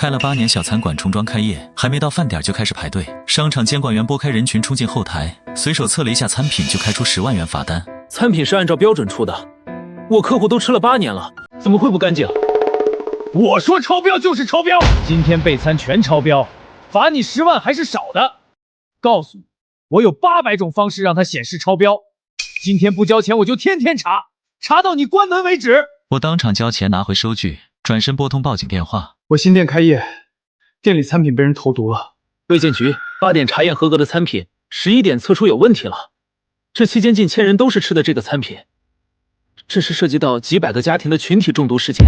开了8年小餐馆重装开业，还没到饭点就开始排队。商场监管员拨开人群冲进后台，随手测了一下餐品，就开出10万元罚单。餐品是按照标准出的，我客户都吃了8年了，怎么会不干净？我说超标就是超标，今天备餐全超标，罚你10万还是少的。告诉你，我有800种方式让它显示超标。今天不交钱，我就天天查，查到你关门为止。我当场交钱拿回收据，转身拨通报警电话。我新店开业，店里餐品被人投毒了。卫健局8点查验合格的餐品，11点测出有问题了。这期间近1000人都是吃的这个餐品，这是涉及到几百个家庭的群体中毒事件。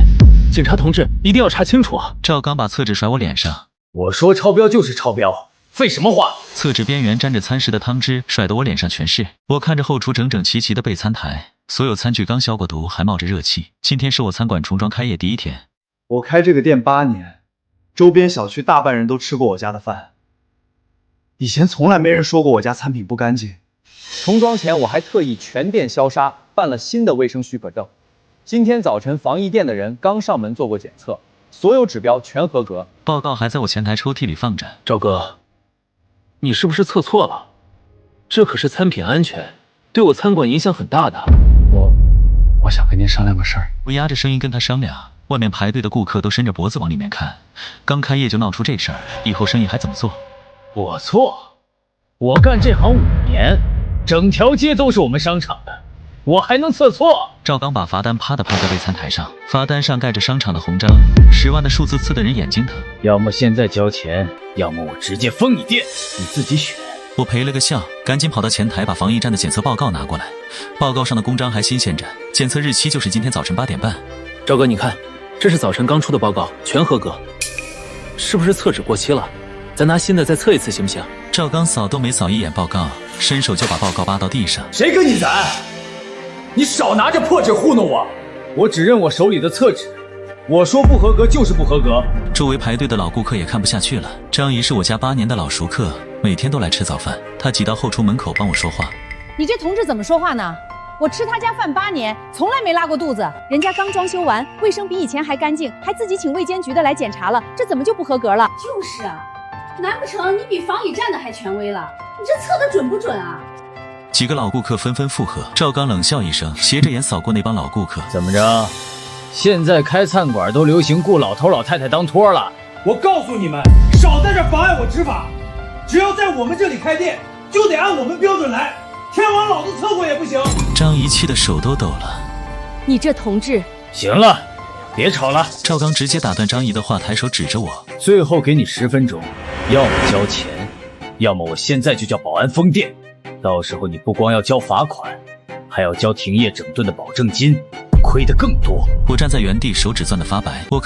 警察同志一定要查清楚啊！赵刚把厕纸甩我脸上，我说超标就是超标，废什么话？厕纸边缘沾着餐食的汤汁甩得我脸上全是。我看着后厨整整齐齐的备餐台，所有餐具刚消过毒，还冒着热气。今天是我餐馆重装开业第1天。我开这个店8年，周边小区大半人都吃过我家的饭，以前从来没人说过我家餐品不干净。重装前我还特意全店消杀，办了新的卫生许可证。今天早晨防疫店的人刚上门做过检测，所有指标全合格。报告还在我前台抽屉里放着。赵哥，你是不是测错了？这可是餐品安全，对我餐馆影响很大的。我想跟您商量个事儿。我压着声音跟他商量，外面排队的顾客都伸着脖子往里面看。刚开业就闹出这事儿，以后生意还怎么做？我错，我干这行5年，整条街都是我们商场的，我还能测错？赵刚把罚单啪的趴在备餐台上，罚单上盖着商场的红章，10万的数字刺得人眼睛疼。要么现在交钱，要么我直接封你店，你自己选。我赔了个笑，赶紧跑到前台把防疫站的检测报告拿过来。报告上的公章还新鲜着，检测日期就是今天早晨8点半。赵哥，你看，这是早晨刚出的报告，全合格。是不是厕纸过期了？咱拿新的再测一次行不行？赵刚扫都没扫一眼报告，伸手就把报告扒到地上。谁跟你攒？你少拿着破纸糊弄我！我只认我手里的厕纸，我说不合格就是不合格。周围排队的老顾客也看不下去了。张姨是我家8年的老熟客，每天都来吃早饭。她挤到后厨门口帮我说话。你这同志怎么说话呢？我吃他家饭8年，从来没拉过肚子。人家刚装修完，卫生比以前还干净，还自己请卫监局的来检查了，这怎么就不合格了？就是啊，难不成你比防疫站的还权威了？你这测的准不准啊？几个老顾客纷纷附和。赵刚冷笑一声，斜着眼扫过那帮老顾客。怎么着？现在开餐馆都流行雇老头老太太当托了。我告诉你们，少在这妨碍我执法！只要在我们这里开店，就得按我们标准来。天王老子测过也不行。张姨气得手都抖了。你这同志，行了，别吵了。赵刚直接打断张姨的话，抬手指着我。最后给你10分钟，要么交钱，要么我现在就叫保安封店。到时候你不光要交罚款，还要交停业整顿的保证金，亏得更多。我站在原地，手指攥得发白。我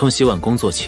从洗碗工做起，